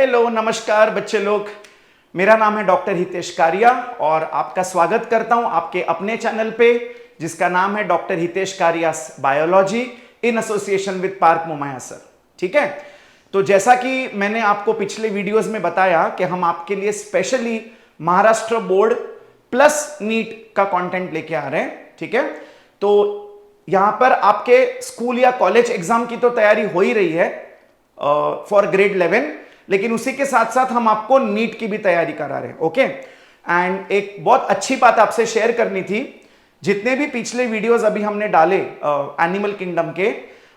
Hello नमस्कार बच्चे लोग, मेरा नाम है डॉक्टर हितेश कारिया और आपका स्वागत करता हूं आपके अपने चैनल पे जिसका नाम है doctor Hitesh Karia biology in association with पार्क मोमाया सर। ठीक है, तो जैसा कि मैंने आपको पिछले वीडियोस में बताया कि हम आपके लिए specially Maharashtra board plus NEET का कंटेंट लेके आ रहे हैं। ठीक है, तो यहां पर आपके स्कूल या कॉलेज एग्जाम की तो तैयारी हो ही रही है फॉर ग्रेड 11, लेकिन उसी के साथ साथ हम आपको नीट की भी तैयारी करा रहे हैं। ओके, एंड एक बहुत अच्छी बात आपसे शेयर करनी थी, जितने भी पिछले वीडियोस अभी हमने डाले एनिमल किंगडम के,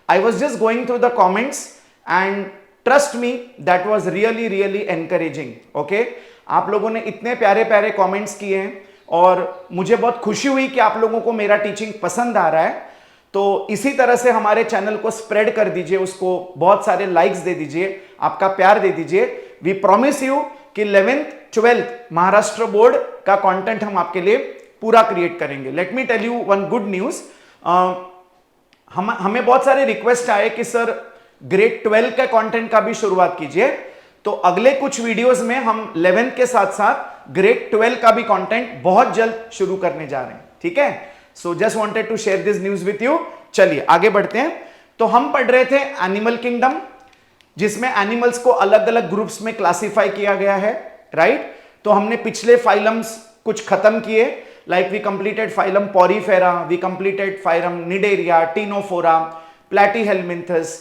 I was just going through the comments and trust me that was really really encouraging. Okay, आप लोगों ने इतने प्यारे प्यारे कमेंट्स किए हैं और मुझे बहुत खुशी हुई कि आप लोगों को मेरा टीचिंग पसंद आ रहा है। तो इसी तरह से हमारे चैनल को स्प्रेड कर दीजिए, उसको बहुत सारे लाइक्स दे दीजिए, आपका प्यार दे दीजिए। वी प्रॉमिस यू कि 11th 12th महाराष्ट्र बोर्ड का कंटेंट हम आपके लिए पूरा क्रिएट करेंगे। Let me tell you one good news. हमें बहुत सारे रिक्वेस्ट आए कि सर ग्रेड 12 के कंटेंट का भी शुरुआत कीजिए, तो अगले कुछ वीडियोस में हम 11th के साथ साथ ग्रेड 12 का भी कंटेंट बहुत जल्द शुरू करने जा रहे हैं। ठीक है, so just wanted to share this news with you. चलिए आगे बढ़ते हैं। तो हम पढ़ रहे थे एनिमल किंगडम, जिसमें एनिमल्स को अलग अलग ग्रुप्स में क्लासिफाई किया गया है, राइट। तो हमने पिछले फाइलम्स कुछ खत्म किए, like we completed phylum Porifera, we completed phylum Cnidaria, Ctenophora, Platyhelminthes,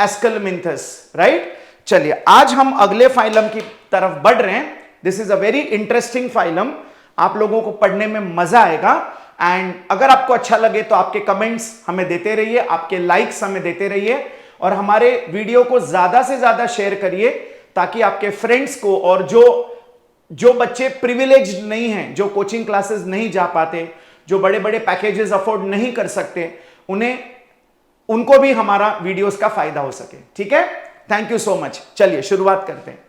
Aschelminthes, right. चलिए आज हम अगले फाइलम की तरफ बढ़ रहे हैं। This is a very interesting phylum, आप लोगों को पढ़ने में मजा आएगा। एंड अगर आपको अच्छा लगे तो आपके कमेंट्स हमें देते रहिए, आपके लाइक्स हमें देते रहिए और हमारे वीडियो को ज्यादा से ज्यादा शेयर करिए, ताकि आपके फ्रेंड्स को और जो बच्चे प्रिविलेज नहीं हैं, जो कोचिंग क्लासेस नहीं जा पाते, जो बड़े बड़े पैकेजेस अफोर्ड नहीं कर सकते, उनको भी हमारा वीडियोस का फायदा हो सके। ठीक है, थैंक यू सो मच। चलिए शुरुआत करते हैं।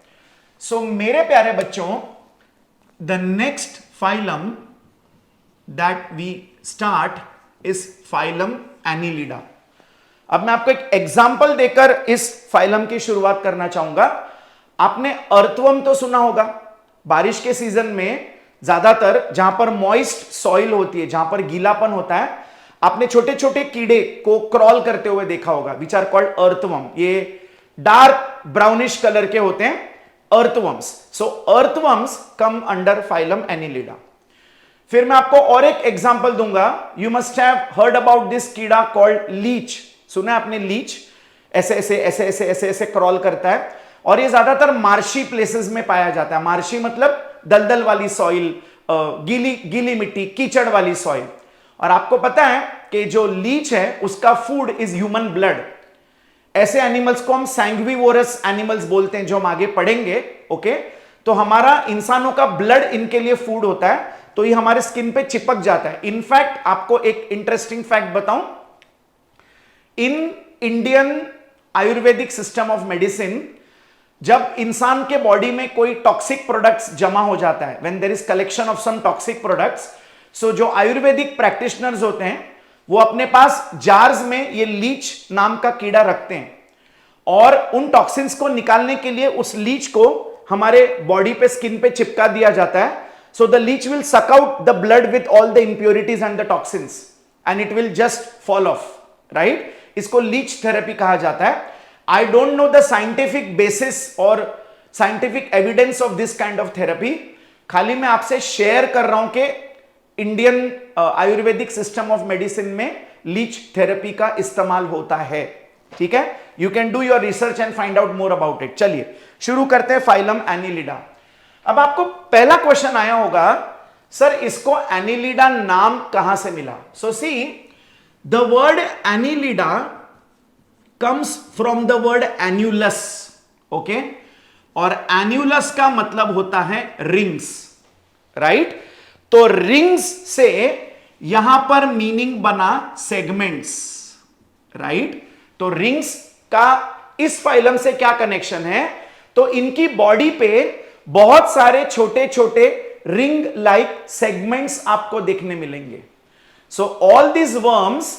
सो मेरे प्यारे बच्चों, the next phylum that we start is phylum Annelida। अब मैं आपको एक एग्जाम्पल देकर इस फाइलम की शुरुआत करना चाहूंगा। आपने अर्थवर्म तो सुना होगा, बारिश के सीजन में ज्यादातर जहां पर मॉइस्ट सॉइल होती है, जहां पर गीलापन होता है, आपने छोटे छोटे कीड़े को क्रॉल करते हुए देखा होगा, विच आर कॉल्ड अर्थवर्म। ये डार्क ब्राउनिश कलर के होते हैं, earthworms. So earthworms come under phylum Annelida. फिर मैं आपको और एक एग्जांपल दूंगा। You must have heard about this कीड़ा कॉल्ड लीच। सुना है आपने लीच? ऐसे ऐसे ऐसे ऐसे ऐसे ऐसे क्रॉल करता है और ये ज्यादातर मार्शी प्लेसेस में पाया जाता है। मार्शी मतलब दलदल वाली सॉइल, गीली गीली मिट्टी, कीचड़ वाली सॉइल। और आपको पता है कि जो लीच है उसका फूड इज ह्यूमन ब्लड। ऐसे एनिमल्स को हम सैंग्विवोरस एनिमल्स बोलते हैं, जो हम आगे पढ़ेंगे। ओके, तो हमारा इंसानों का ब्लड इनके लिए फूड होता है, तो ये हमारे स्किन पे चिपक जाता है। इनफैक्ट आपको एक इंटरेस्टिंग फैक्ट बताऊं, in Indian Ayurvedic system of medicine, जब इंसान के बॉडी में कोई टॉक्सिक प्रोडक्ट्स जमा हो जाता है, when there is collection of some toxic products, so जो आयुर्वेदिक प्रैक्टिशनर्स होते हैं वो अपने पास जार्स में ये लीच नाम का कीड़ा रखते हैं और उन टॉक्सिन्स को निकालने के लिए उस लीच को हमारे बॉडी पे, स्किन पे चिपका दिया जाता है। So the leech will suck out the blood with all the impurities and the toxins and it will just fall off, right? इसको leech therapy कहा जाता है। I don't know the scientific basis or scientific evidence of this kind of therapy, खाली मैं आपसे share कर रहा हूं कि Indian Ayurvedic system of medicine में लीच थेरेपी का इस्तेमाल होता है। ठीक है, you can do your research and find out more about it. चलिए शुरू करते हैं फाइलम एनिलिडा। अब आपको पहला क्वेश्चन आया होगा, सर इसको एनिलिडा नाम कहां से मिला? So see, the word Annelida comes from the word annulus. Okay, और एन्युलस का मतलब होता है रिंग्स, राइट। तो रिंग्स से यहां पर मीनिंग बना सेगमेंट्स, राइट। तो रिंग्स का इस फाइलम से क्या कनेक्शन है? तो इनकी बॉडी पे बहुत सारे छोटे छोटे रिंग लाइक सेगमेंट्स आपको देखने मिलेंगे। So all these worms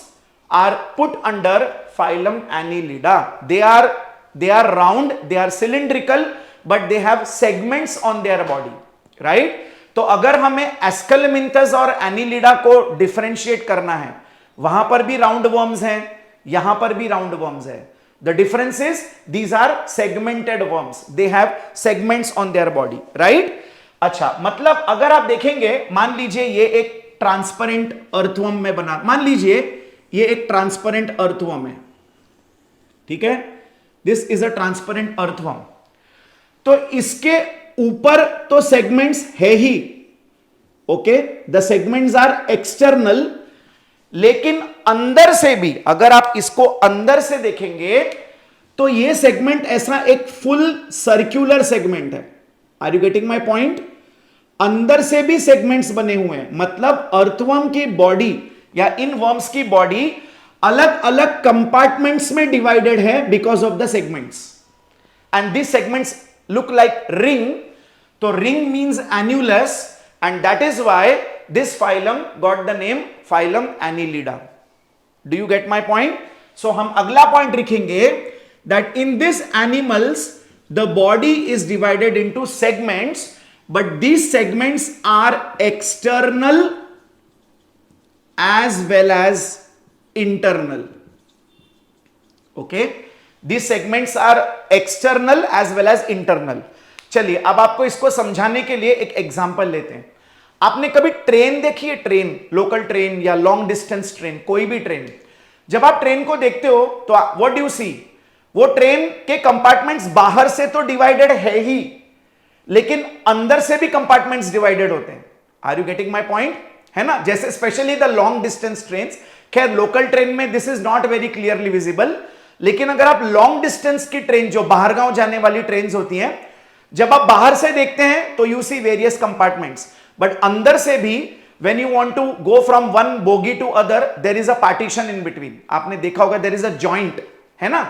are put under phylum Annelida. They are round, they are cylindrical, but they have segments on their body, right? तो अगर हमें एस्केलमिंथस और एनीलिडा को डिफरेंशिएट करना है, वहां पर भी राउंड वर्म्स हैं, यहां पर भी राउंड वर्म्स है. The difference is these are segmented worms, they have segments on their body, right? अच्छा, मतलब अगर आप देखेंगे, मान लीजिए ये एक ट्रांसपेरेंट अर्थवर्म में बना, मान लीजिए ये एक ट्रांसपेरेंट अर्थवर्म है, ठीक है? This is a transparent earthworm. तो इसके ऊपर तो सेगमेंट्स है ही, okay, the segments are external, लेकिन अंदर से भी अगर आप इसको अंदर से देखेंगे तो ये सेगमेंट ऐसा एक फुल सर्कुलर सेगमेंट है. Are you getting my point? अंदर से भी सेगमेंट्स बने हुए हैं, मतलब अर्थवर्म की बॉडी या इन वर्म्स की बॉडी अलग अलग कंपार्टमेंट्स में डिवाइडेड है because of the segments. And this segments look like ring. So ring means annulus, and that is why this phylum got the name phylum Annelida. Do you get my point? So हम अगला point लिखेंगे that in this animals the body is divided into segments, but these segments are external as well as internal. Okay? These segments are external as well as internal. चलिए अब आपको इसको समझाने के लिए एक एग्जांपल लेते हैं. आपने कभी ट्रेन देखी है? ट्रेन, लोकल ट्रेन या लॉन्ग डिस्टेंस ट्रेन, कोई भी ट्रेन. जब आप ट्रेन को देखते हो तो व्हाट डू यू सी? वो ट्रेन के कंपार्टमेंट्स बाहर से तो डिवाइडेड है ही, लेकिन अंदर से भी कंपार्टमेंट्स डिवाइडेड होते हैं. Are you getting my point? है ना? जैसे specially the long distance train. खैर लोकल ट्रेन में this is not very clearly visible, लेकिन अगर आप लॉन्ग डिस्टेंस की ट्रेन, जो बाहर गांव जाने वाली ट्रेन होती हैं, जब आप बाहर से देखते हैं तो you see various compartments, but अंदर से भी when you want to go from one bogie to other, there is a partition in between. आपने देखा होगा देयर इज अ जॉइंट, है ना?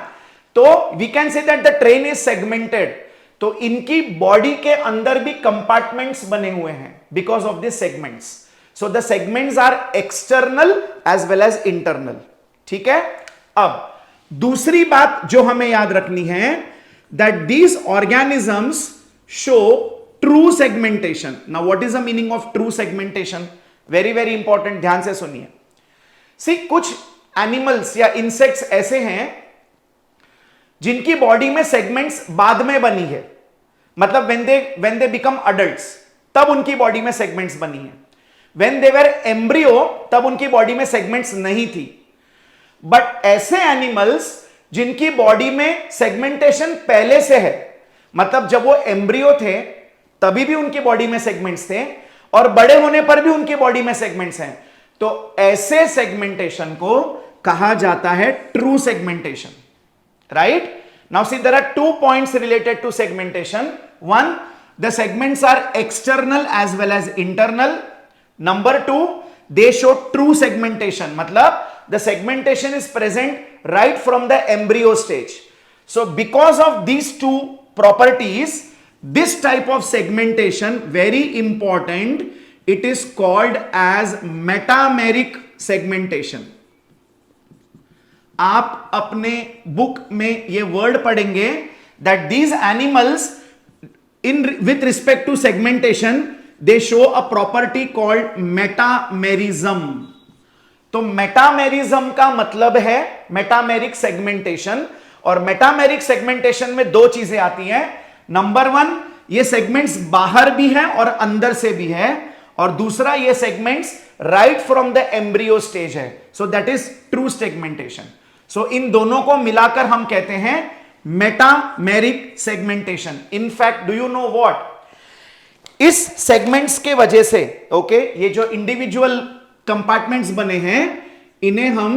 तो we can say that the train is segmented. तो इनकी बॉडी के अंदर भी कंपार्टमेंट्स बने हुए हैं because of this segments. So the segments are external as well as internal. ठीक है? अब दूसरी बात जो हमें याद रखनी है, that these organisms show true segmentation. Now what is the meaning of true segmentation? Very very important, ध्यान से सुनिए. सी, कुछ एनिमल्स या इंसेक्ट्स ऐसे हैं जिनकी बॉडी में सेगमेंट्स बाद में बनी है, मतलब when they become adults तब उनकी बॉडी में सेगमेंट्स बनी है. when they were embryo तब उनकी बॉडी में सेगमेंट्स नहीं थी. बट ऐसे एनिमल्स जिनकी बॉडी में सेगमेंटेशन पहले से है, मतलब जब वो एम्ब्रियो थे तभी भी उनकी बॉडी में सेगमेंट्स थे और बड़े होने पर भी उनकी बॉडी में सेगमेंट्स हैं, तो ऐसे सेगमेंटेशन को कहा जाता है true segmentation. Right? Now see, there are 2 points related to segmentation. One, the segments are external as well as internal. Number 2, they show true segmentation, मतलब the segmentation is present right from the embryo stage. So because of these two properties, this type of segmentation, very important, it is called as metameric segmentation. आप अपने book में ये word पढ़ेंगे that these animals with respect to segmentation, they show a property called metamerism. तो metamerism का मतलब है metameric segmentation. और मेटामेरिक सेगमेंटेशन में 2 चीजें आती हैं. नंबर 1, ये सेगमेंट्स बाहर भी हैं और अंदर से भी है, और दूसरा, ये segments right from the embryo stage है. So that is true segmentation. So इन दोनों को मिलाकर हम कहते हैं metameric segmentation. In fact, do you know what? इस सेगमेंट्स के वजह से, ओके, ये जो इंडिविजुअल कंपार्टमेंट्स बने हैं, इन्हें हम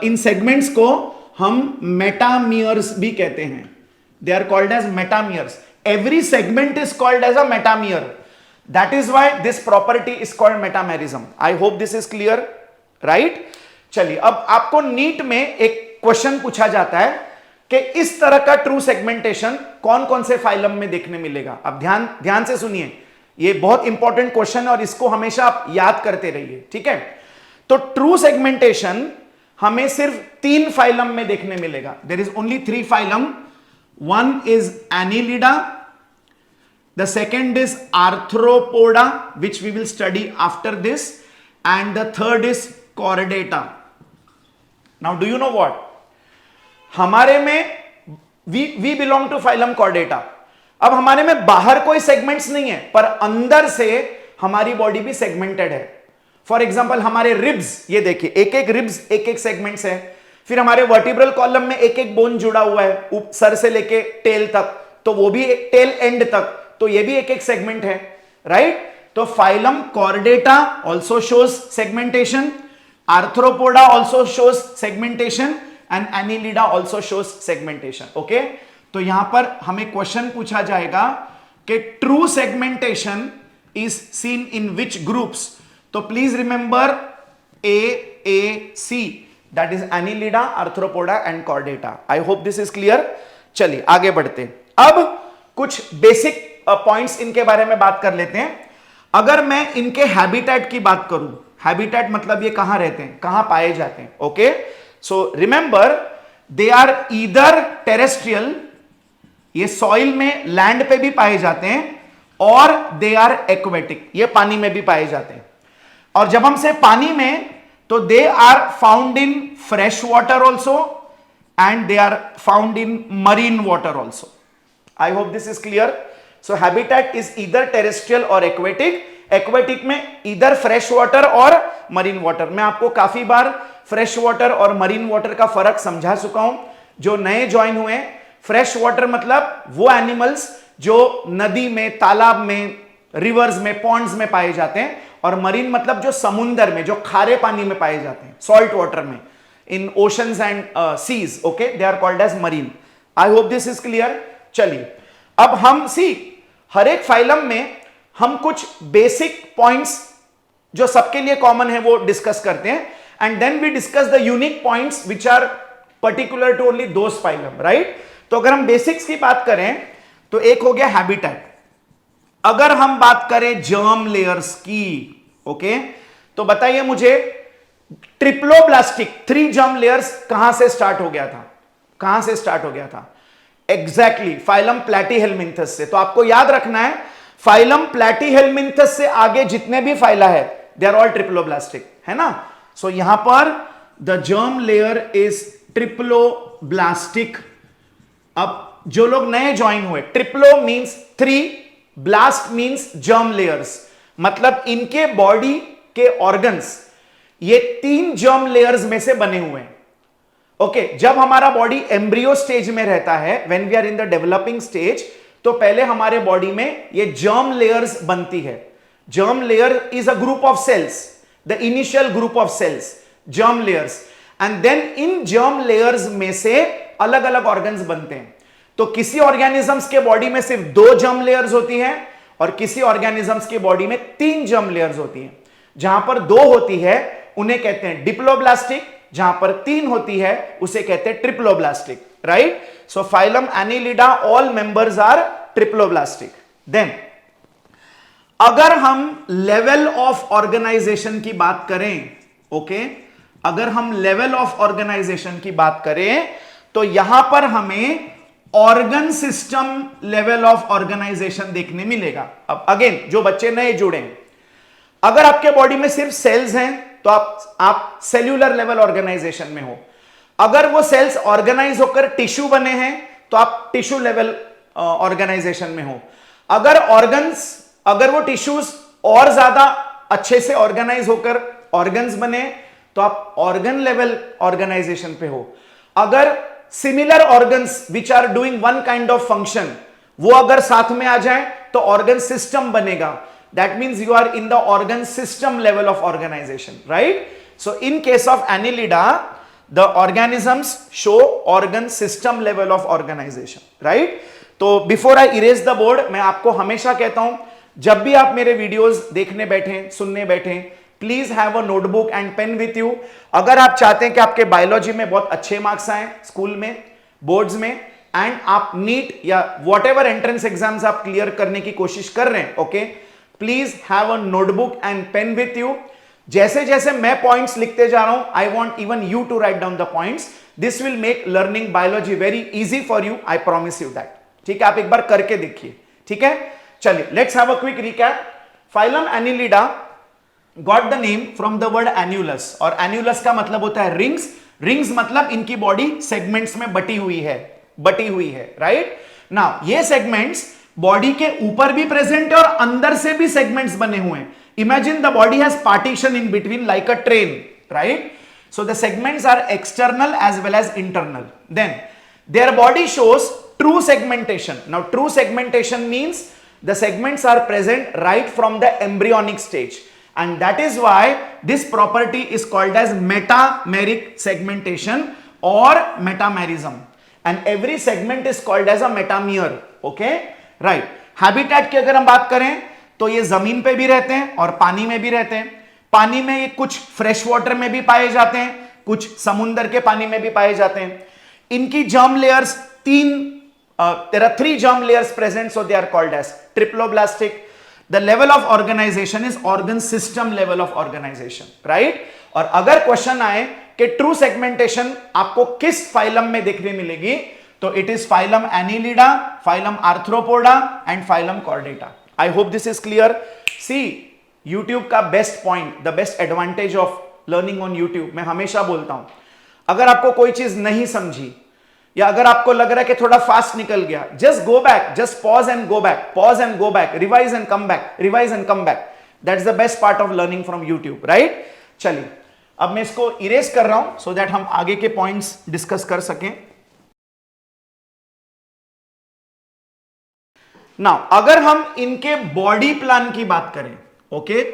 इन सेगमेंट्स को हम मेटामियर्स भी कहते हैं. They are called as metameres. Every segment is called as a metamere. That is why this property is called metamerism. I hope this is clear. Right? चलिए, अब आपको नीट में एक क्वेश्चन पूछा जाता है कि इस तरह का ट्रू सेगमेंटेशन कौन कौन से फाइलम में देखने मिलेगा. अब ध्यान से सुनिए, ये बहुत इंपॉर्टेंट क्वेश्चन है और इसको हमेशा आप याद करते रहिए. ठीक है? तो ट्रू सेगमेंटेशन हमें सिर्फ 3 फाइलम में देखने मिलेगा. There is only 3 phylum. One is Annelida, The second is arthropoda, which we will study after this, and the third is chordata. Now, do you know what? हमारे में we belong to phylum chordata. अब हमारे में बाहर कोई segments नहीं है, पर अंदर से हमारी बॉडी भी सेगमेंटेड है. फॉर एग्जाम्पल हमारे रिब्स, ये देखिए एक एक रिब्स एक एक सेगमेंट्स है. फिर हमारे वर्टिब्रल कॉलम में एक एक बोन जुड़ा हुआ है, सर से लेके टेल तक, तो वो भी एक टेल एंड तक, तो ये भी एक एक सेगमेंट है, राइट. तो phylum Chordata also shows segmentation, Arthropoda also shows segmentation, and Annelida also shows segmentation. Okay, तो यहां पर हमें क्वेश्चन पूछा जाएगा कि true segmentation is seen in which groups. तो please remember AAC, that is Annelida, Arthropoda and Chordata. I hope this is clear. चलिए आगे बढ़ते हैं. अब कुछ बेसिक पॉइंट्स इनके बारे में बात कर लेते हैं. अगर मैं इनके हैबिटेट की बात करूं, हैबिटेट मतलब ये कहां रहते हैं, कहां पाए जाते हैं. Okay, so remember they are either terrestrial, ये सॉइल में लैंड पे भी पाए जाते हैं, और दे आर एक्वेटिक, ये पानी में भी पाए जाते हैं. और जब हम से पानी में, तो they are found in fresh water also and they are found in marine water also. I hope this is clear. So habitat is either terrestrial or aquatic. Aquatic में ईदर फ्रेश वाटर और marine water. मैं आपको काफी बार fresh water और marine water का फर्क समझा चुका हूं. जो नए ज्वाइन हुए, फ्रेश वाटर मतलब वो एनिमल्स जो नदी में, तालाब में, रिवर्स में, पॉन्ड्स में पाए जाते हैं, और मरीन मतलब जो समुंदर में, जो खारे पानी में पाए जाते हैं, सॉल्ट वाटर में, in oceans and seas. Okay, they are called as marine. I hope this is clear. चलिए अब हम हर एक फाइलम में हम कुछ बेसिक पॉइंट्स जो सबके लिए कॉमन है वो डिस्कस करते हैं, and then we discuss the unique points which are particular to only those phylum, right. तो अगर हम बेसिक्स की बात करें तो एक हो गया हैबिटेट. अगर हम बात करें जर्म लेयर्स की, ओके, तो बताइए मुझे ट्रिप्लोब्लास्टिक 3 जर्म लेयर्स कहां से स्टार्ट हो गया था, कहां से स्टार्ट हो गया था? एग्जैक्टली फाइलम प्लैटीहेलमिन्थस से. तो आपको याद रखना है, फाइलम प्लैटीहेलमिन्थस से आगे जितने भी फाइला है दे आर ऑल ट्रिप्लोब्लास्टिक, है ना. सो यहां पर the germ layer is triploblastic. अब जो लोग नए ज्वाइन हुए, triplo means 3, blast means germ layers, मतलब इनके बॉडी के ऑर्गन्स ये 3 जर्म लेयर्स में से बने हुए हैं. ओके, जब हमारा बॉडी एम्ब्रियो स्टेज में रहता है, when we are in the developing stage, तो पहले हमारे बॉडी में ये जर्म लेयर्स बनती है. Germ layer is a group of cells, the initial group of cells, germ layers, and then in germ layers में से अलग अलग ऑर्गन्स बनते हैं. तो किसी ऑर्गेनिजम्स के बॉडी में सिर्फ 2 जर्म लेयर्स होती हैं, और किसी ऑर्गेनिजम्स की बॉडी में 3 जर्म लेयर्स होती हैं. जहां पर 2 होती है उन्हें कहते हैं डिप्लोब्लास्टिक, जहां पर 3 होती है उसे कहते हैं triploblastic, right. So phylum Annelida all members are triploblastic. Then अगर हम लेवल ऑफ ऑर्गेनाइजेशन की बात करें, ओके, अगर हम लेवल ऑफ ऑर्गेनाइजेशन की बात करें, तो यहां पर हमें organ system level of organisation देखने मिलेगा. अब अगेन जो बच्चे नए जुड़े हैं, अगर आपके बॉडी में सिर्फ सेल्स हैं तो आप सेल्यूलर लेवल ऑर्गेनाइजेशन में हो. अगर वो सेल्स ऑर्गेनाइज होकर टिश्यू बने हैं तो आप टिश्यू लेवल ऑर्गेनाइजेशन में हो. अगर वो टिश्यूज और ज्यादा अच्छे से ऑर्गेनाइज होकर ऑर्गन्स बने तो आप ऑर्गन लेवल ऑर्गेनाइजेशन पे हो. अगर similar organs which are doing one kind of function वो अगर साथ में आ जाए तो ऑर्गन सिस्टम बनेगा. That means you are in the organ system level of organization, right? So in case of Annelida, the organisms show organ system level of organization, right? तो before I erase the board, मैं आपको हमेशा कहता हूं, जब भी आप मेरे वीडियोस देखने बैठे, सुनने बैठे, please have a notebook and pen with you. अगर आप चाहते हैं कि आपके बायोलॉजी में बहुत अच्छे मार्क्स आए स्कूल में, बोर्ड्स में, एंड आप नीट या वॉट एवर एंट्रेंस एग्जाम्स आप क्लियर करने की कोशिश कर रहे हैं, okay, please have a notebook and pen with you. जैसे जैसे मैं पॉइंट्स लिखते जा रहा हूं, I want even you to write down the points. This will make learning biology very easy for you, I promise you that. ठीक है, आप एक बार करके देखिए, ठीक है. चलिए let's have a quick recap. Phylum Annelida got the name from the word annulus, और एन्यूलस का मतलब होता है रिंग्स. रिंग्स मतलब इनकी बॉडी सेगमेंट्स में बटी हुई है, राइट. नाउ ये सेगमेंट्स बॉडी के ऊपर भी प्रेजेंट है और अंदर से भी सेगमेंट्स बने हुए हैं. Imagine the body has partition in between like a train, right. So the segments are external as well as internal. Then their body shows true segmentation. Now true segmentation means the segments are present right from the embryonic stage, and that is why this property is called as metameric segmentation or metamerism, and every segment is called as a metamer. Okay, right. Habitat की अगर हम बात करें तो ये जमीन पे भी रहते हैं और पानी में भी रहते हैं. पानी में ये कुछ फ्रेश वाटर में भी पाए जाते हैं, कुछ समुद्र के पानी में भी पाए जाते हैं. इनकी germ layers there are 3 germ layers present, so they are called as triploblastic. The level of organization is organ system level of organization, right. और अगर क्वेश्चन आए कि ट्रू सेगमेंटेशन आपको किस फाइलम में देखने मिलेगी, तो it is phylum Annelida, phylum Arthropoda and phylum Chordata. I hope this is clear. See YouTube का best point, the best advantage of learning on YouTube, मैं हमेशा बोलता हूं, अगर आपको कोई चीज नहीं समझी या अगर आपको लग रहा है कि थोड़ा फास्ट निकल गया, just go back, just pause and go back, pause and go back, revise and come back, revise and come back. That's the best part of learning from YouTube, right. चलिए अब मैं इसको इरेज कर रहा हूं so that हम आगे के पॉइंट्स डिस्कस कर सकें. नाउ अगर हम इनके बॉडी प्लान की बात करें, ओके,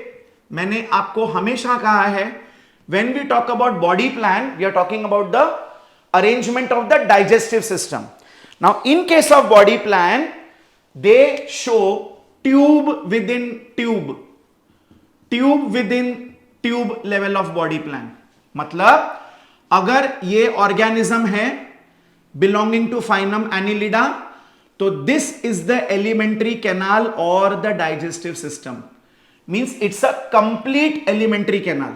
मैंने आपको हमेशा कहा है when we talk about body plan we are talking about the arrangement of the digestive system. Now in case of body plan they show tube within tube level of body plan. मतलब अगर ये organism है belonging to phylum Annelida, तो this is the alimentary canal or the digestive system. Means it's a complete alimentary canal.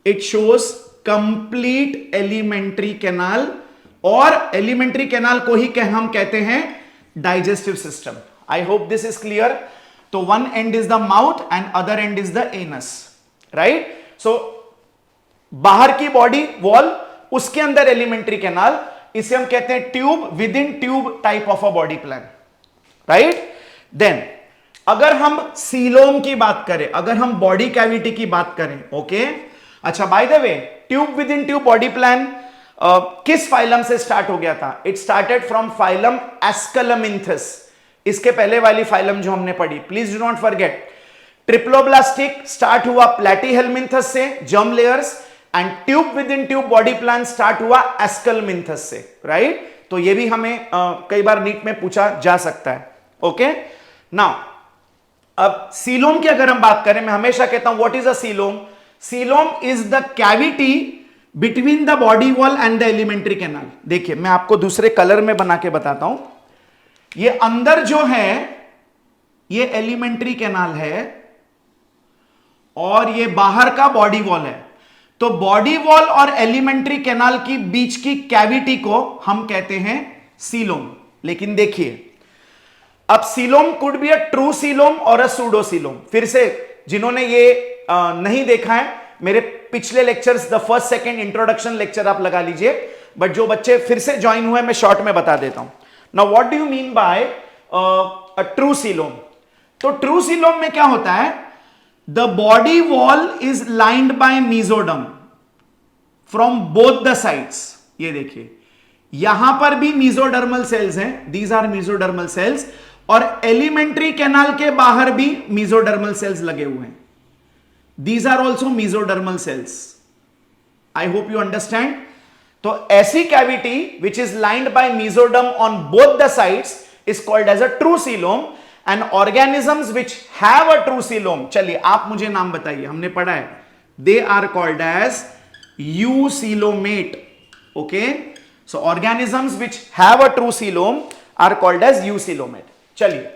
It shows complete alimentary canal, और alimentary canal को ही हम कहते हैं digestive system. I hope this is clear. तो one end is the mouth and other end is the anus, right? So बाहर की body wall, उसके अंदर एलिमेंट्री कैनाल, इसे हम कहते हैं tube within tube type of a body plan, right. Then अगर हम सीलोम की बात करें, अगर हम बॉडी कैविटी की बात करें, ओके. अच्छा, by the way tube within tube body plan किस फाइलम से स्टार्ट हो गया था? It started from phylum Aschelminthes. इसके पहले वाली फाइलम जो हमने पढ़ी, please do not forget, triploblastic start हुआ प्लेटीहेलमिंथस से, germ layers, and tube within tube body plan start हुआ एस्केलेमिंथस से, राइट. तो ये भी हमें कई बार नीट में पूछा जा सकता है, ओके. नाउ अब सीलोम की अगर हम बात करें, मैं हमेशा कहता हूं what is a coelom? Coelom is the cavity between the body wall and the alimentary canal. देखिए मैं आपको दूसरे कलर में बना के बताता हूं. ये अंदर जो है ये एलिमेंट्री कैनाल है और ये बाहर का बॉडी वॉल है. तो बॉडी वॉल और एलिमेंट्री कैनाल की बीच की कैविटी को हम कहते हैं सीलोम. लेकिन देखिए अब coelom could be a true coelom और अ सूडो सीलोम. फिर से जिन्होंने ये नहीं देखा है, मेरे पिछले lectures, the first second introduction lecture आप लगा लीजिए, बट जो बच्चे फिर से ज्वाइन हुए मैं शॉर्ट में बता देता हूं. Now what do you mean by a true coelom? तो ट्रू सीलोम में क्या होता है? The body wall is lined by mesoderm from both the sides. ये देखिए यहां पर भी मीजोडर्मल सेल्स हैं, दीज आर मीजोडर्मल सेल्स, और एलिमेंट्री कैनाल के बाहर भी मीजोडर्मल सेल्स लगे हुए हैं. These are also mesodermal cells. I hope you understand. तो ऐसी cavity which is lined by mesoderm on both the sides is called as a true coelom. And organisms which have a true coelom, चलिए आप मुझे नाम बताइए, हमने पढ़ा है, they are called as eucoelomate. Okay, so organisms which have a true coelom are called as eucoelomate. चलिए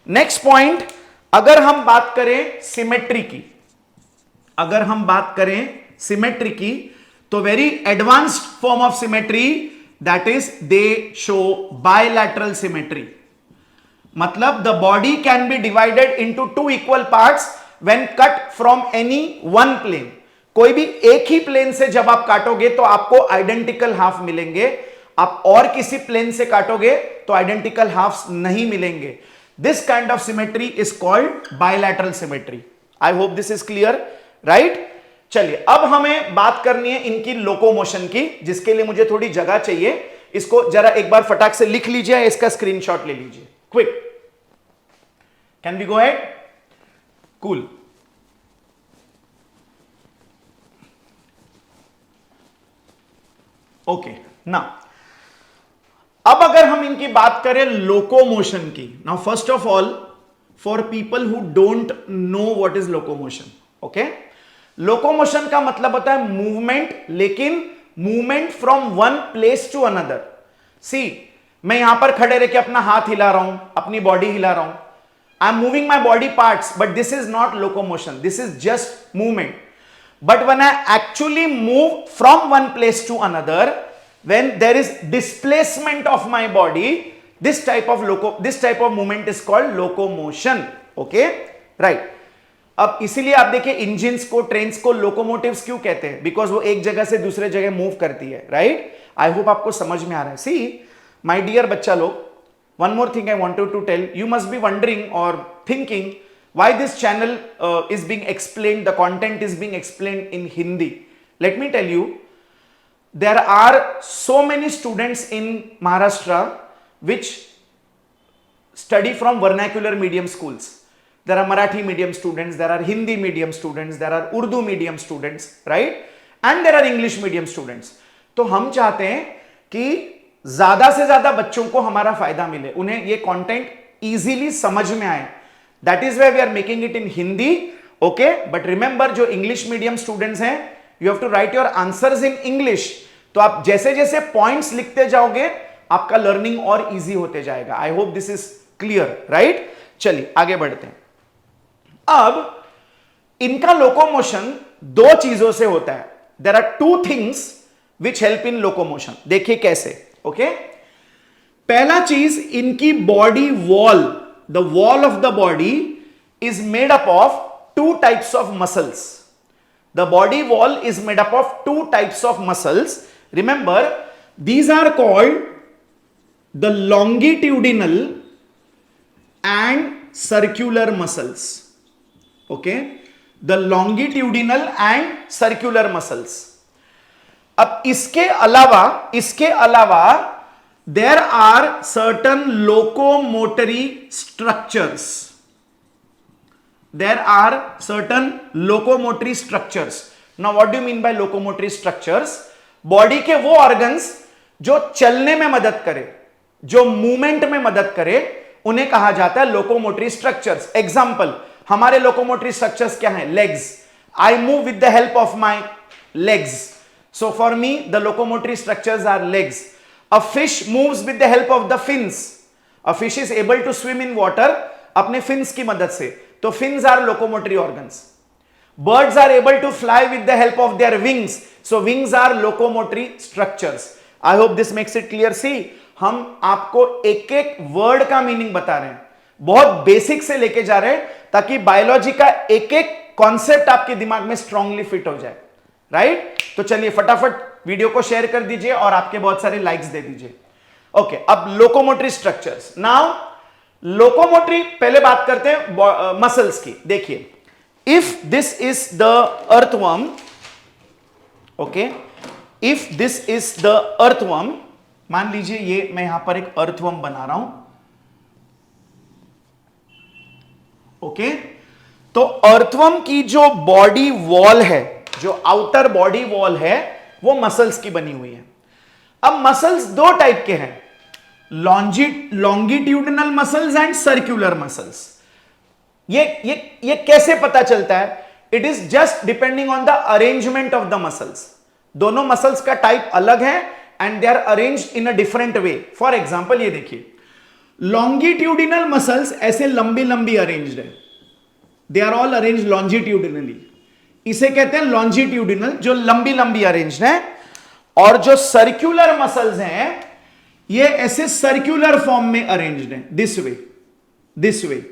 next point, अगर हम बात करें सिमेट्री की, अगर हम बात करें सिमेट्री की, तो very advanced form of symmetry, that is they show bilateral symmetry. मतलब the body can be divided into two equal parts when cut from any one plane. कोई भी एक ही प्लेन से जब आप काटोगे तो आपको आइडेंटिकल हाफ मिलेंगे, आप और किसी प्लेन से काटोगे तो आइडेंटिकल हाफ्स नहीं मिलेंगे। This kind of symmetry is called bilateral symmetry. I hope this is clear, right. चलिए अब हमें बात करनी है इनकी लोकोमोशन की, जिसके लिए मुझे थोड़ी जगह चाहिए। इसको जरा एक बार फटाक से लिख लीजिए, इसका स्क्रीनशॉट ले लीजिए quick. Can we go ahead? Cool. Okay ना, अब अगर हम इनकी बात करें लोकोमोशन की, now first of all for people who don't know what is locomotion, okay, locomotion का मतलब होता है मूवमेंट, लेकिन movement from one place to another. See, मैं यहां पर खड़े रह के अपना हाथ हिला रहा हूं, अपनी बॉडी हिला रहा हूं, I am moving my body parts, but this is not locomotion, this is just movement. But when I actually move from one place to another, when there is displacement of my body, this type of movement is called locomotion. Okay, right? अब इसीलिए आप देखिए engines को, trains को locomotives क्यों कहते हैं? Because वो एक जगह से दूसरे जगह मूव करती है, राइट? आई होप आपको समझ में आ रहा है। सी माय डियर बच्चा लोग, one more thing I wanted to tell you, must be wondering और thinking why this channel is being explained, the content is being explained in Hindi. Let me tell you, there are so many students in Maharashtra which study from vernacular medium schools. There are Marathi medium students, there are Hindi medium students, there are Urdu medium students, right? And there are English medium students. तो हम चाहते हैं कि ज्यादा से ज्यादा बच्चों को हमारा फायदा मिले, उन्हें ये कंटेंट इजीली समझ में आए। That is why we are making it in Hindi, okay? But remember, जो English medium students हैं, you have to write your answers in English. तो आप जैसे जैसे points लिखते जाओगे, आपका learning और easy होते जाएगा। I hope this is clear, right? चलिए आगे बढ़ते हैं। अब इनका locomotion दो चीजों से होता है। There are two things which help in locomotion. देखिए कैसे, okay? पहला चीज, इनकी body wall, the wall of the body is made up of two types of muscles. The body wall is made up of two types of muscles. Remember, these are called the longitudinal and circular muscles. Okay? The longitudinal and circular muscles. अब इसके अलावा there are certain locomotory structures. There are certain locomotory structures. Now what do you mean by locomotory structures? Body के वो organs जो चलने में मदद करे, जो मूवमेंट में मदद करे, उन्हें कहा जाता है लोकोमोटरी स्ट्रक्चर्स। एग्जांपल, हमारे लोकोमोटरी स्ट्रक्चर्स क्या हैं? Legs. I move with the help of my legs, so for me the locomotory structures are legs. A fish moves with the help of the fins. A fish is able to swim in water अपने fins की मदद से, तो fins are locomotory organs. Birds are able to fly with the help of their wings, so wings are locomotory structures. I hope this makes it clear. See, हम आपको एक एक word का मीनिंग बता रहे हैं, बहुत बेसिक से लेके जा रहे हैं, ताकि बायोलॉजी का एक एक कॉन्सेप्ट आपके दिमाग में स्ट्रांगली फिट हो जाए, राइट? तो चलिए फटाफट वीडियो को शेयर कर दीजिए और आपके बहुत सारे लाइक्स दे दीजिए। ओके, अब लोकोमोटरी स्ट्रक्चर्स। नाउ लोकोमोटरी, पहले बात करते हैं मसल्स की। देखिए, if this is the earthworm, okay, if this is the earthworm, मान लीजिए ये मैं यहां पर एक अर्थवर्म बना रहा हूं, ओके, तो अर्थवर्म की जो बॉडी वॉल है, जो आउटर बॉडी वॉल है, वो मसल्स की बनी हुई है। अब मसल्स दो टाइप के हैं, longitudinal muscles and circular muscles. ये कैसे पता चलता है? It is just depending on the arrangement of the muscles. दोनों मसल्स का टाइप अलग है and they are arranged in a different way. For example, ये देखिए, लॉन्गिट्यूडिनल मसल्स ऐसे लंबी लंबी अरेंज्ड है, they are all arranged longitudinally, इसे कहते हैं लॉन्जिट्यूडिनल, जो लंबी लंबी अरेंज्ड है। और जो सर्कुलर मसल्स हैं, ये ऐसे सर्कुलर फॉर्म में अरेंज्ड हैं, this way, this way.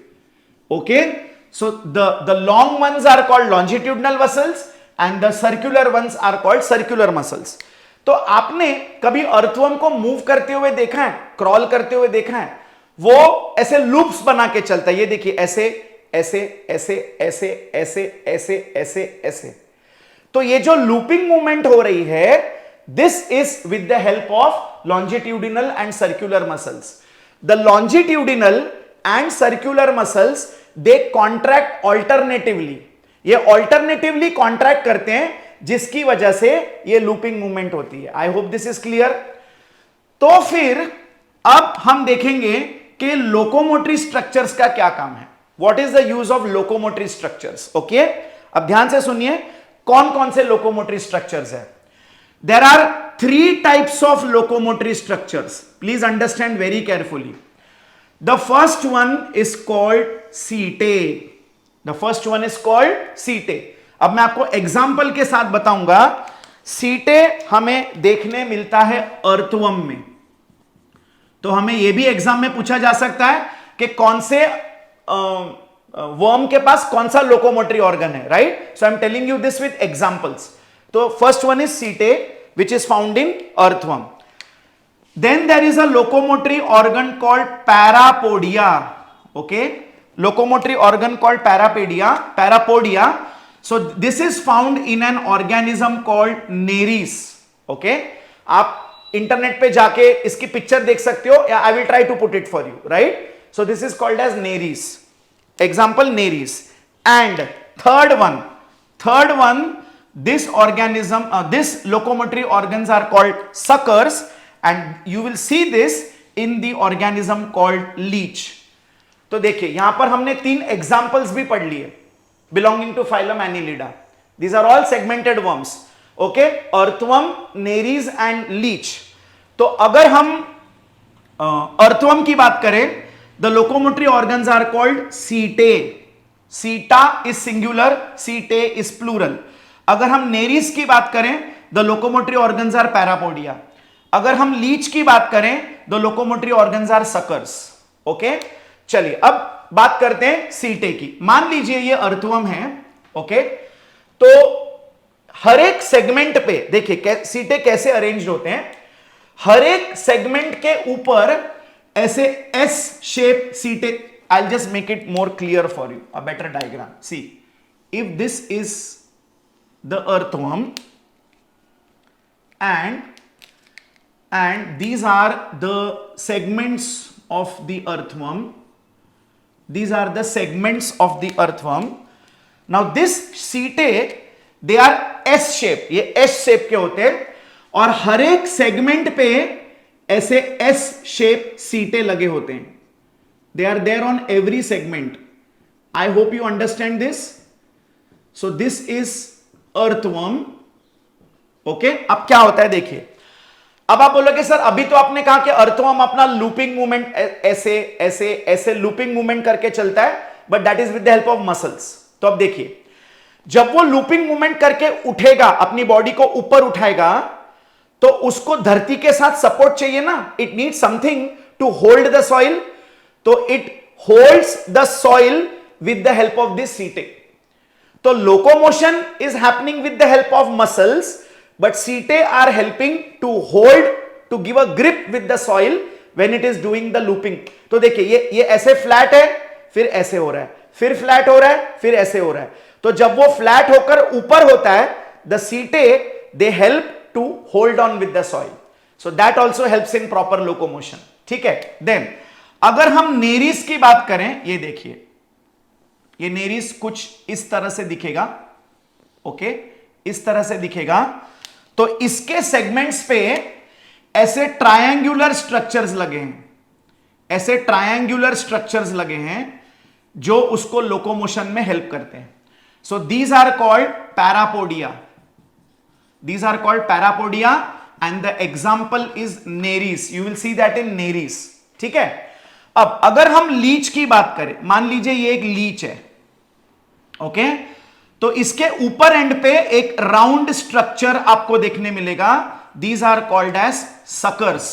Okay, so the long ones are called longitudinal muscles and the circular ones are called circular muscles. तो आपने कभी अर्थवर्म को मूव करते हुए देखा है, क्रॉल करते हुए देखा है? वो ऐसे लूप्स बना के चलता है, ये देखिए, ऐसे ऐसे ऐसे ऐसे ऐसे ऐसे ऐसे ऐसे. तो ये जो लूपिंग मूवमेंट हो रही है, this is with the help of longitudinal and circular muscles. The longitudinal and circular muscles they contract alternatively. ये ऑल्टरनेटिवली कॉन्ट्रैक्ट करते हैं, जिसकी वजह से ये लूपिंग मूवमेंट होती है. I hope this is clear. तो फिर अब हम देखेंगे कि लोकोमोटरी स्ट्रक्चर्स का क्या काम है. What is the use of locomotory structures. Okay, अब ध्यान से सुनिए कौन कौन से लोकोमोटरी स्ट्रक्चर्स है. There are 3 types of locomotory structures. Please understand very carefully. The first one is called setae. The first one is called setae. अब मैं आपको एग्जाम्पल के साथ बताऊंगा. सीटे हमें देखने मिलता है अर्थवर्म में. तो हमें यह भी एग्जाम में पूछा जा सकता है कि कौन से वर्म के पास कौन सा लोकोमोटरी ऑर्गन है, right. So I am telling you this with examples. तो first one is setae which is found in earthworm. Then there is a locomotory organ called parapodia. Okay, locomotory organ called parapodia. So this is found in an organism called nares. Okay, आप internet पे जाके इसकी picture देख सकते हो, या I will try to put it for you, right. So this is called as nares. Example, nares. And third one, this organism, this locomotory organs are called suckers, and you will see this in the organism called leech. तो देखिए यहां पर हमने 3 examples भी पढ़ लिए belonging to phylum Annelida. These are all segmented worms. Okay, earthworm, nares and leech. तो अगर हम earthworm की बात करें, the locomotory organs are called setae. Seta is singular, setae is plural. अगर हम nares की बात करें, the locomotory organs are parapodia. अगर हम leech की बात करें, the locomotory organs are suckers. Okay, चलिए अब बात करते हैं सीटे की. मान लीजिए ये अर्थवर्म है. ओके, तो हर एक सेगमेंट पे देखिए सीटे कैसे अरेंज होते हैं. हर एक सेगमेंट के ऊपर ऐसे S shape setae. I just make it more clear for you, a better diagram. See, if this is the earthworm and these are the segments of the earthworm. These are the segments of the earthworm. Now this setae, they are S shape. ये S shape के होते हैं और हर एक segment पे ऐसे S shape setae लगे होते हैं. They are there on every segment. I hope you understand this. So this is earthworm. Okay, अब क्या होता है देखिए. अब आप बोलोगे सर अभी तो आपने कहा कि अर्थवर्म अपना लूपिंग मूवमेंट ऐसे ऐसे ऐसे लूपिंग मूवमेंट करके चलता है, but that is with the help of muscles. तो अब देखिए, जब वो लूपिंग मूवमेंट करके उठेगा, अपनी बॉडी को ऊपर उठाएगा, तो उसको धरती के साथ सपोर्ट चाहिए ना. It need something to hold the soil. तो it holds the soil with the help of this setae. तो locomotion is happening with the help of muscles, but setae are helping to hold, to give a grip with the soil when it is doing the looping. तो देखिए ये ऐसे flat है, फिर ऐसे हो रहा है, फिर फ्लैट हो रहा है, फिर ऐसे हो रहा है. तो जब वो फ्लैट होकर ऊपर होता है, the setae they help to hold on with the soil. So that also helps in proper locomotion. ठीक है. Then अगर हम नेरिस की बात करें, ये देखिए, ये नेरिस कुछ इस तरह से दिखेगा. ओके, इस तरह से दिखेगा. तो इसके सेगमेंट्स पे ऐसे ट्रायंगुलर स्ट्रक्चर्स लगे हैं, ऐसे ट्रायंगुलर स्ट्रक्चर्स लगे हैं जो उसको लोकोमोशन में हेल्प करते हैं. So these are called parapodia. These are called parapodia and the example is nares. You will see that in nares. ठीक है. अब अगर हम लीच की बात करें, मान लीजिए ये एक लीच है. ओके, तो इसके ऊपर एंड पे एक राउंड स्ट्रक्चर आपको देखने मिलेगा. These are called as suckers.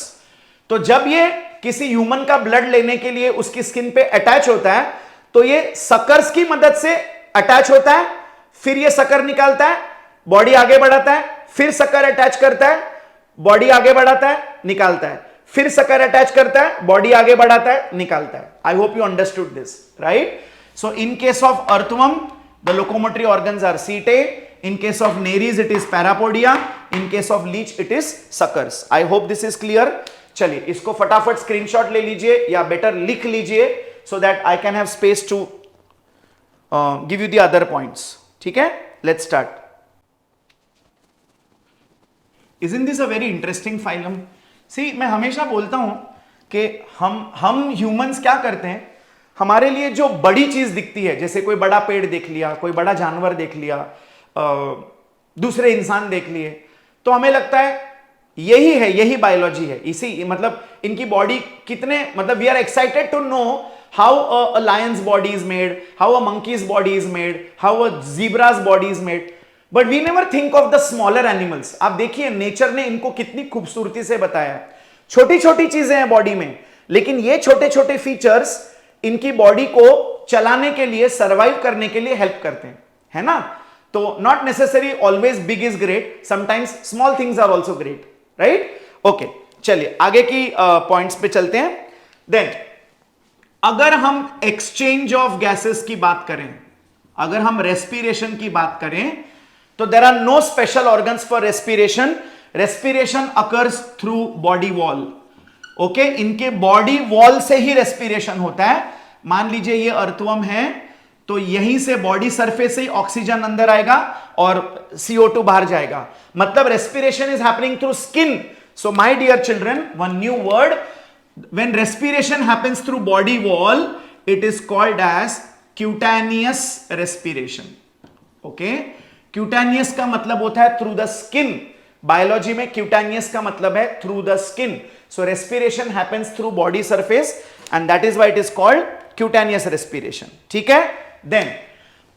तो जब ये किसी ह्यूमन का ब्लड लेने के लिए उसकी स्किन पे अटैच होता है, तो ये सकर्स की मदद से अटैच होता है, फिर ये सकर निकालता है, बॉडी आगे बढ़ाता है, फिर सकर अटैच करता है, बॉडी आगे बढ़ाता है, निकालता है, फिर सकर अटैच करता है, बॉडी आगे बढ़ाता है, निकालता है. I hope you understood this, right? So in case of earthworm the locomotory organs are setae, in case of nares it is parapodia, in case of leech it is suckers. I hope this is clear. चलिए इसको फटाफट screenshot ले लीजिए या better लिख लीजिए so that I can have space to give you the other points. ठीक है, let's start. Isn't this a very interesting phylum? See, मैं हमेशा बोलता हूं कि हम ह्यूमंस क्या करते हैं, हमारे लिए जो बड़ी चीज दिखती है, जैसे कोई बड़ा पेड़ देख लिया, कोई बड़ा जानवर देख लिया, दूसरे इंसान देख लिए, तो हमें लगता है यही है, यही बायोलॉजी है, इसी मतलब इनकी बॉडी कितने, मतलब we are excited to know how a lion's body is made, how a monkey's body is made, how a zebra's body is made, but we never think of the smaller animals. आप देखिए nature ने इनको कितनी खूबसूरती से बताया है. छोटी छोटी चीजें हैं बॉडी में, लेकिन ये छोटे छोटे फीचर्स इनकी बॉडी को चलाने के लिए, सर्वाइव करने के लिए हेल्प करते हैं, है ना? तो not necessary always big is great, sometimes small things are also great, right? Okay, चलिए आगे की पॉइंट्स पे चलते हैं. देन अगर हम एक्सचेंज ऑफ गैसेस की बात करें, अगर हम रेस्पिरेशन की बात करें, तो there are no special organs for respiration. Respiration occurs through body wall. Okay, इनके बॉडी वॉल से ही रेस्पिरेशन होता है. मान लीजिए ये अर्थवर्म है, तो यहीं से बॉडी सरफेस से ऑक्सीजन अंदर आएगा और CO2 बाहर जाएगा. मतलब respiration is happening through skin. So my dear children, one new word, when respiration happens through body wall, it is called as cutaneous respiration. Okay, cutaneous का मतलब होता है थ्रू द स्किन. बायोलॉजी में cutaneous का मतलब है through the skin. So respiration happens through body surface and that is why it is called cutaneous respiration. ठीक है. देन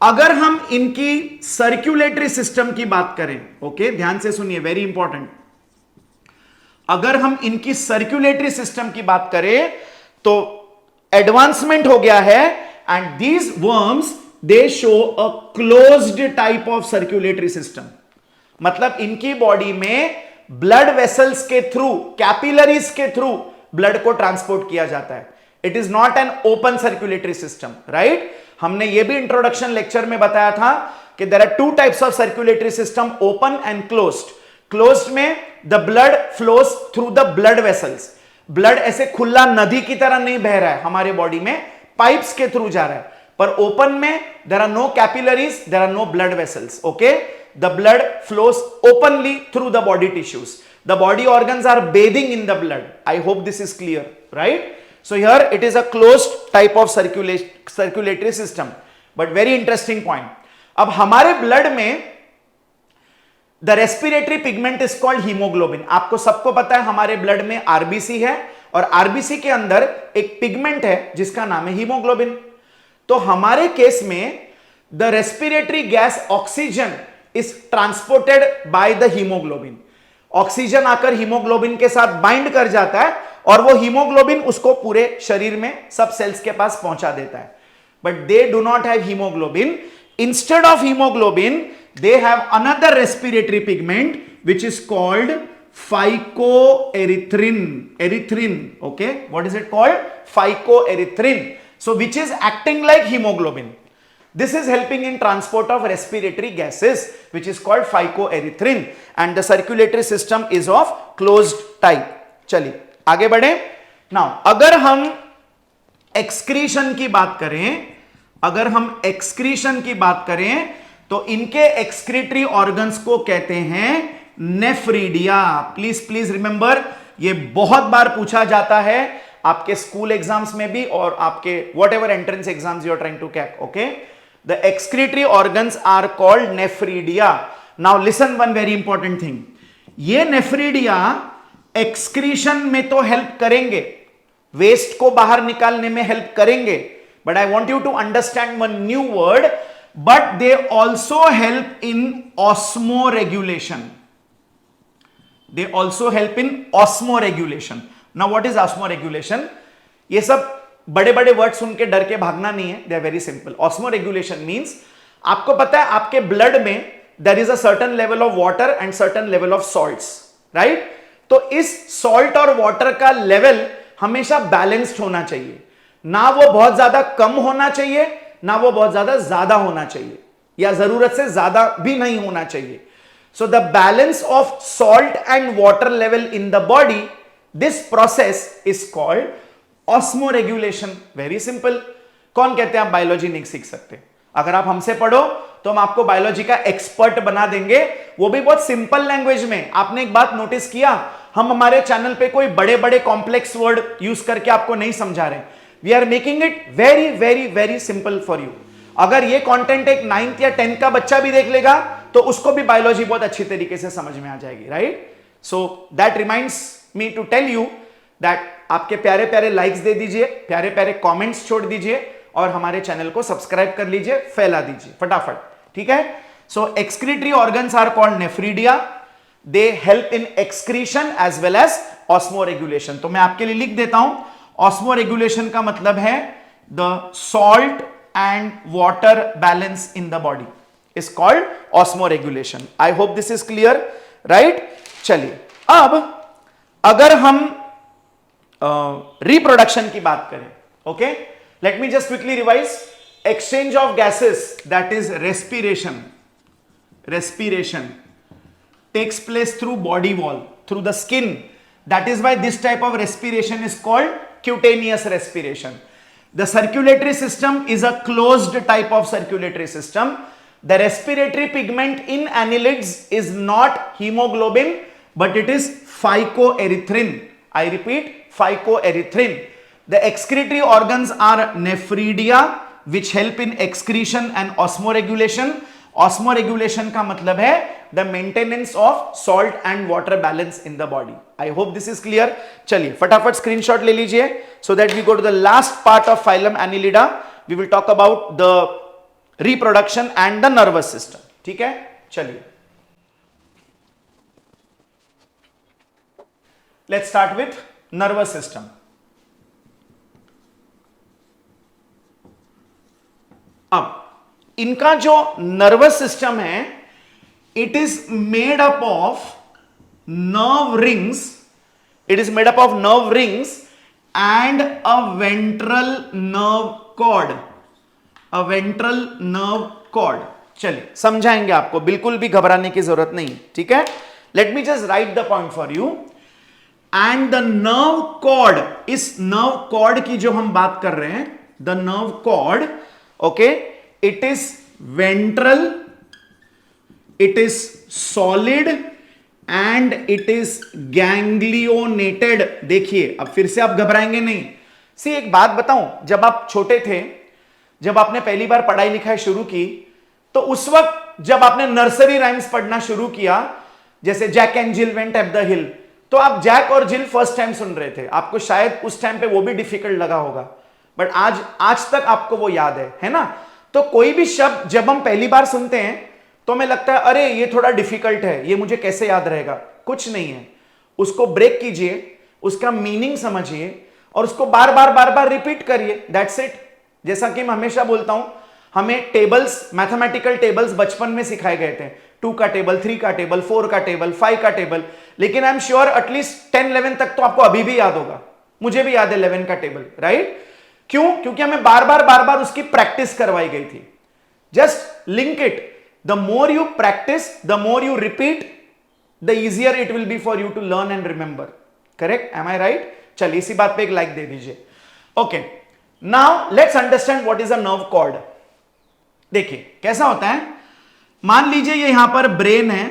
अगर हम इनकी सर्कुलेटरी सिस्टम की बात करें, ओके, ध्यान से सुनिए, वेरी इंपॉर्टेंट. अगर हम इनकी सर्कुलेटरी सिस्टम की बात करें तो एडवांसमेंट हो गया है, and these worms they show a closed type of circulatory system. मतलब इनकी बॉडी में ब्लड वेसल्स के थ्रू, कैपिलरीज के थ्रू ब्लड को ट्रांसपोर्ट किया जाता है. It is not an open circulatory system, right? हमने ये भी इंट्रोडक्शन लेक्चर में बताया था कि there are two types of circulatory system, open and closed. Closed में the blood flows through the blood vessels. Blood ऐसे खुला नदी की तरह नहीं बह रहा है हमारे बॉडी में, पाइप्स के थ्रू जा रहा है. पर ओपन में there are no capillaries, there are no blood vessels. Okay, the blood flows openly through the body tissues. The body organs are bathing in the blood. I hope this is clear, right? So here it is a closed type of circulatory system, but very interesting point. अब हमारे blood में the respiratory pigment is called hemoglobin. आपको सबको पता है हमारे blood में RBC है, और आरबीसी के अंदर एक पिगमेंट है जिसका नाम है हीमोग्लोबिन. तो हमारे केस में the respiratory gas oxygen is transported by the hemoglobin. Oxygen आकर हीमोग्लोबिन के साथ बाइंड कर जाता है और वो हीमोग्लोबिन उसको पूरे शरीर में सब सेल्स के पास पहुंचा देता है. But they do not have haemoglobin. Instead of haemoglobin they have another respiratory pigment which is called phycoerythrin. Erythrin. Okay, what is it called? Phycoerythrin. So which is acting like hemoglobin. This is helping in transport of respiratory gases, which is called phycoerythrin, and the circulatory system is of closed type. चलिए आगे बढ़े. Now अगर हम excretion की बात करें, अगर हम excretion की बात करें तो इनके excretory organs को कहते हैं नेफ्रीडिया. प्लीज रिमेंबर, ये बहुत बार पूछा जाता है आपके स्कूल एग्जाम्स में भी और आपके whatever entrance exams you are trying to crack. Okay, the excretory organs are called nephridia. Now listen one very important thing. ये nephridia excretion में तो हेल्प करेंगे, वेस्ट को बाहर निकालने में हेल्प करेंगे, but I want you to understand one new word, but they also help in osmoregulation. They also help in osmoregulation. Now what is osmoregulation? ये सब बड़े बड़े वर्ड सुन के डर के भागना नहीं है, they are very simple. Osmoregulation means आपको पता है आपके ब्लड में there is a certain level of water and certain level of salts, right? तो इस सॉल्ट और वाटर का लेवल हमेशा बैलेंस्ड होना चाहिए. ना वो बहुत ज्यादा कम होना चाहिए, ना वो बहुत ज्यादा होना चाहिए, या जरूरत से ज्यादा भी नहीं होना चाहिए. So the balance of salt and water level in the body, this process is called osmoregulation. Very simple. कौन कहते हैं आप बायोलॉजी नहीं सीख सकते? अगर आप हमसे पढ़ो तो हम आपको बायोलॉजी का एक्सपर्ट बना देंगे, वो भी बहुत सिंपल लैंग्वेज में. आपने एक बात नोटिस किया, हम हमारे चैनल पे कोई बड़े बड़े कॉम्प्लेक्स वर्ड यूज करके आपको नहीं समझा रहे. We are making it very very very simple for you. अगर ये कंटेंट एक 9th या 10th का बच्चा भी देख लेगा तो उसको भी बायोलॉजी बहुत अच्छी तरीके से समझ में आ जाएगी, right? So that reminds me to tell you that आपके प्यारे प्यारे लाइक्स दे दीजिए, प्यारे प्यारे कमेंट्स छोड़ दीजिए और हमारे चैनल को सब्सक्राइब कर लीजिए, फैला दीजिए फटाफट, ठीक है? So excretory organs are called nephridia. They help in excretion as well as osmoregulation. तो मैं आपके लिए लिख देता हूं, ऑस्मोरेगुलेशन का मतलब है the salt and water balance in the body is called osmoregulation. I hope this is clear, right? चलिए, अब अगर हम रिप्रोडक्शन की बात करें, okay, late me just quickly revise. Exchange of gases, that is respiration. Respiration takes place through body wall, through the skin. That is why this type of respiration is called cutaneous respiration. The circulatory system is a closed type of circulatory system. The respiratory pigment in annelids is not hemoglobin, but it is phycoerythrin. I repeat, phycoerythrin. The excretory organs are nephridia, which help in excretion and osmoregulation. Osmoregulation का मतलब है the maintenance of salt and water balance in the body. I hope this is clear. चलिए फटाफट screenshot ले लीजिए so that we go to the last part of phylum Annelida. We will talk about the reproduction and the nervous system. ठीक है, चलिए let's start with nervous system. अब इनका जो नर्वस सिस्टम है, it is made up of nerve rings. It is made up of nerve rings and a ventral nerve cord. A ventral nerve cord. चलिए समझाएंगे आपको, बिल्कुल भी घबराने की जरूरत नहीं, ठीक है? Let me just write the point for you. And the nerve cord, इस नर्व कॉर्ड की जो हम बात कर रहे हैं, the nerve cord, okay, it is ventral, it is solid and it is ganglionated. देखिए अब फिर से आप घबराएंगे नहीं. सी एक बात बताऊं, जब आप छोटे थे, जब आपने पहली बार पढ़ाई लिखाई शुरू की, तो उस वक्त जब आपने नर्सरी राइम्स पढ़ना शुरू किया, जैसे Jack and Jill went up the hill, तो आप जैक और जिल फर्स्ट टाइम सुन रहे थे. आपको शायद उस टाइम पे वो भी डिफिकल्ट लगा होगा, बट आज तक आपको वो याद है ना? तो कोई भी शब्द जब हम पहली बार सुनते हैं तो हमें लगता है अरे ये थोड़ा डिफिकल्ट है, ये मुझे कैसे याद रहेगा. कुछ नहीं है, उसको ब्रेक कीजिए, उसका मीनिंग समझिए और उसको बार बार रिपीट करिए. That's it. जैसा कि मैं हमेशा बोलता हूं, हमें टेबल्स, मैथमेटिकल टेबल्स बचपन में सिखाए गए थे. 2 का टेबल, 3 का टेबल, 4 का टेबल, 5 का टेबल. लेकिन आई एम श्योर एटलीस्ट 10, 11 तक तो आपको अभी भी याद होगा. मुझे भी याद है 11 का टेबल, राइट? क्यों? क्योंकि हमें बार बार उसकी प्रैक्टिस करवाई गई थी. Just link it. The more you practice, the more you repeat, the easier it will be for you to learn and remember. Correct? Am I right? चलिए इसी बात पे एक लाइक दे दीजिए. Okay, now let's understand what is a nerve cord. देखिए कैसा होता है. मान लीजिए ये यहां पर ब्रेन है,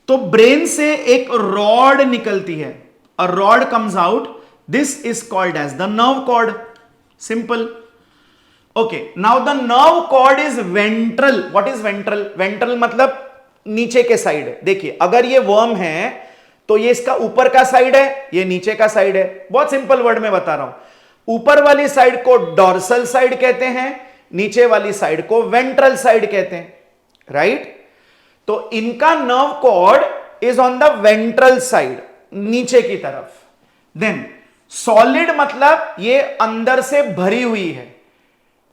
तो ब्रेन से एक रॉड निकलती है. A rod comes out. This is called as the nerve cord. Simple. Okay, now the nerve cord is ventral. What is ventral? Ventral मतलब नीचे के साइड है. देखिए अगर ये वर्म है तो ये इसका ऊपर का साइड है, ये नीचे का साइड है. बहुत सिंपल वर्ड में बता रहा हूं. ऊपर वाली साइड को डॉर्सल साइड कहते हैं, नीचे वाली साइड को वेंट्रल साइड कहते हैं, राइट? तो इनका nerve cord is on the ventral side, नीचे की तरफ. देन सॉलिड मतलब ये अंदर से भरी हुई है,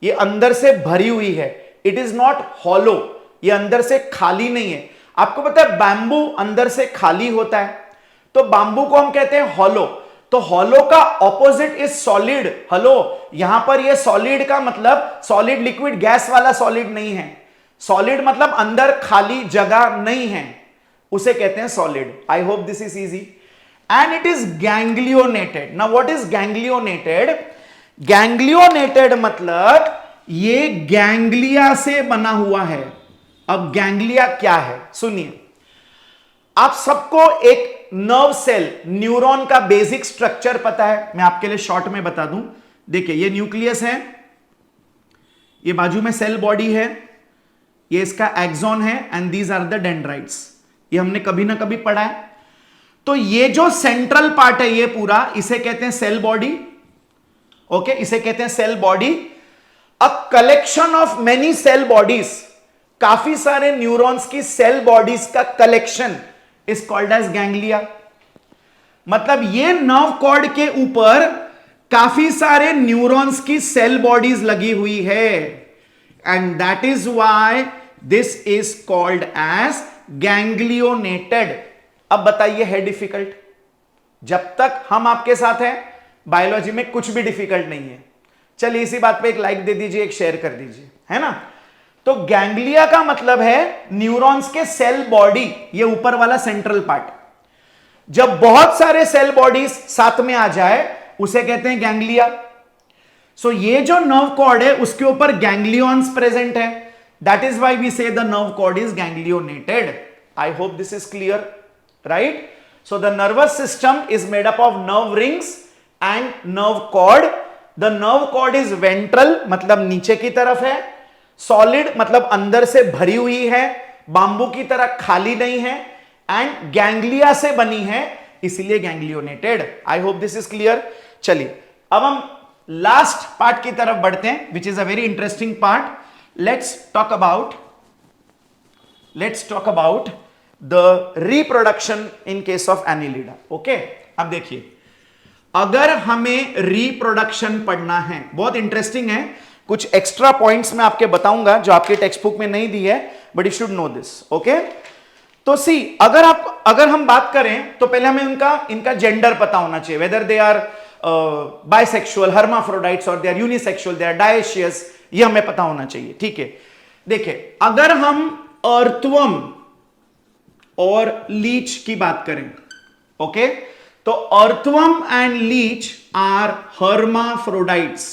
ये अंदर से भरी हुई है, इट इज नॉट हॉलो, ये अंदर से खाली नहीं है। आपको पता है बैम्बू अंदर से खाली होता है, तो बैम्बू को हम कहते हैं हॉलो। तो हॉलो का ऑपोजिट इज सॉलिड। हेलो, यहां पर ये सॉलिड का मतलब सॉलिड लिक्विड गैस वाला सॉलिड नहीं है, सॉलिड मतलब अंदर खाली जगह नहीं है, उसे कहते हैं solid. I hope this is easy. And it is ganglionated. Now what is ganglionated? Ganglionated मतलब ये गैंग्लिया से बना हुआ है। अब गैंग्लिया क्या है सुनिए, आप सबको एक नर्व सेल, न्यूरॉन का बेसिक स्ट्रक्चर पता है, मैं आपके लिए शॉर्ट में बता दूं। देखिए ये न्यूक्लियस है, ये बाजू में सेल बॉडी है, ये इसका एक्सॉन है, and these are the dendrites. ये हमने कभी ना कभी पढ़ा है। तो ये जो सेंट्रल पार्ट है ये पूरा, इसे कहते हैं सेल बॉडी। ओके, इसे कहते हैं cell body. A collection of many cell bodies, काफी सारे न्यूरॉन्स की सेल बॉडीज का collection is called as ganglia. मतलब ये नर्व कॉर्ड के ऊपर काफी सारे न्यूरॉन्स की सेल बॉडीज लगी हुई है, and that is why this is called as ganglionated. अब बताइए है डिफिकल्ट? जब तक हम आपके साथ हैं बायोलॉजी में कुछ भी डिफिकल्ट नहीं है। चलिए इसी बात पे एक लाइक दे दीजिए, एक शेयर कर दीजिए, है ना। तो गैंग्लिया का मतलब है न्यूरॉन्स के सेल बॉडी, ये ऊपर वाला सेंट्रल पार्ट। जब बहुत सारे सेल बॉडीज साथ में आ जाए उसे कहते हैं गैंग्लिया। सो ये जो नर्व कॉर्ड है उसके ऊपर गैंग्लियॉन्स प्रेजेंट है, that is why we say the nerve cord is ganglionated. I hope this is clear, right. So the nervous system is made up of nerve rings and nerve cord. The nerve cord is ventral मतलब नीचे की तरफ है, solid मतलब अंदर से भरी हुई है, बाम्बू की तरह खाली नहीं है, एंड गैंग्लिया से बनी है, इसलिए ganglionated. I hope this is clear. चलिए अब हम लास्ट पार्ट की तरफ बढ़ते हैं, which is a very interesting part. Let's talk about the reproduction in case of Annelida. Okay, अब देखिए अगर हमें रिप्रोडक्शन पढ़ना है, बहुत इंटरेस्टिंग है, कुछ एक्स्ट्रा पॉइंट्स मैं आपके बताऊंगा जो आपके टेक्स्ट बुक में नहीं दी है, but you should know this. Okay, तो सी अगर हम बात करें तो पहले हमें इनका जेंडर पता होना चाहिए, whether they are bisexual, hermaphrodites, और they are unisexual, they are dioecious, ये हमें पता होना चाहिए। ठीक है, देखिए अगर हम अर्थवर्म और लीच की बात करें, ओके, तो earthworm and leech are hermaphrodites.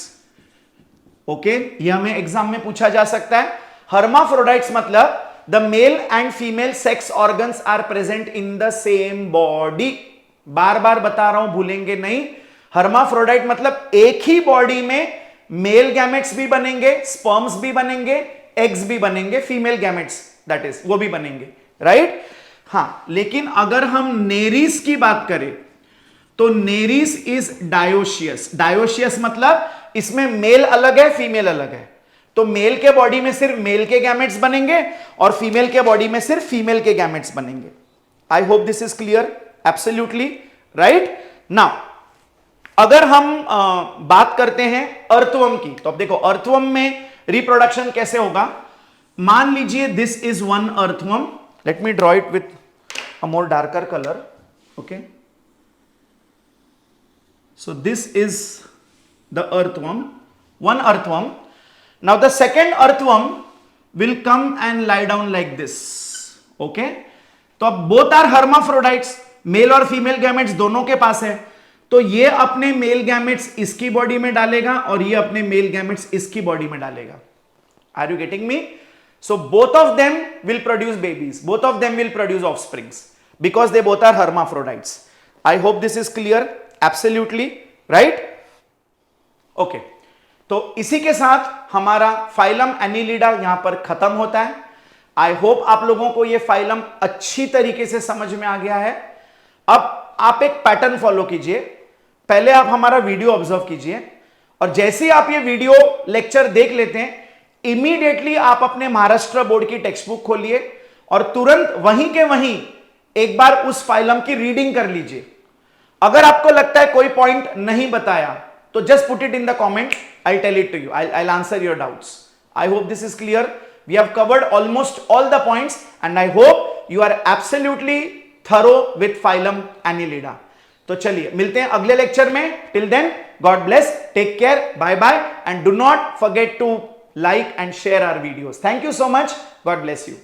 Okay, ये हमें एग्जाम में पूछा जा सकता है। हर्माफ्रोडाइट्स मतलब the male and female sex organs are present in the same body. बार बार बता रहा हूं, भूलेंगे नहीं। हर्माफ्रोडाइट मतलब एक ही बॉडी में मेल गैमेट्स भी बनेंगे, स्पर्म्स भी बनेंगे, एग्स भी बनेंगे, फीमेल गैमेट्स दैट इज वो भी बनेंगे, राइट। हां, लेकिन अगर हम नेरीज की बात करें तो नेरीज इज डायोशियस। डायोशियस मतलब इसमें मेल अलग है, फीमेल अलग है। तो मेल के बॉडी में सिर्फ मेल के गैमेट्स बनेंगे और फीमेल के बॉडी में सिर्फ फीमेल के गैमेट्स बनेंगे। आई hope this is clear, absolutely right. Now अगर हम बात करते हैं अर्थवर्म की, तो अब देखो अर्थवर्म में रिप्रोडक्शन कैसे होगा। मान लीजिए this is one earthworm, let me draw it with a more darker colour. Okay, so this is the earthworm, one earthworm. Now the second earthworm will come and lie down like this. Okay, तो अब both are hermaphrodites, mail और female gametes दोनों के पास है। तो ये अपने male gametes इसकी बॉडी में डालेगा और ये अपने मेल गैमेट्स इसकी बॉडी में डालेगा। Are you getting me? So both of them will produce babies, both of them will produce offsprings because they both are hermaphrodites. I hope this is clear. Absolutely right. Okay, तो इसी के साथ हमारा phylum Annelida यहां पर खत्म होता है। आई होप आप लोगों को यह फाइलम अच्छी तरीके से समझ में आ गया है। अब आप एक पैटर्न फॉलो कीजिए, पहले आप हमारा वीडियो ऑब्जर्व कीजिए और जैसे ही आप ये वीडियो लेक्चर देख लेते हैं, इमीडिएटली आप अपने महाराष्ट्र बोर्ड की टेक्स्ट बुक खोलिए और तुरंत वहीं के वहीं एक बार उस फाइलम की रीडिंग कर लीजिए। अगर आपको लगता है कोई पॉइंट नहीं बताया तो just put it in the comment, I tell it to you, I answer your doubts. I hope this is clear. We have covered almost all the points and I hope you are absolutely thorough with phylum Annelida. तो चलिए मिलते हैं अगले lecture में. Till then, God bless, take care, bye bye and do not forget to like and share our videos. Thank you so much. God bless you.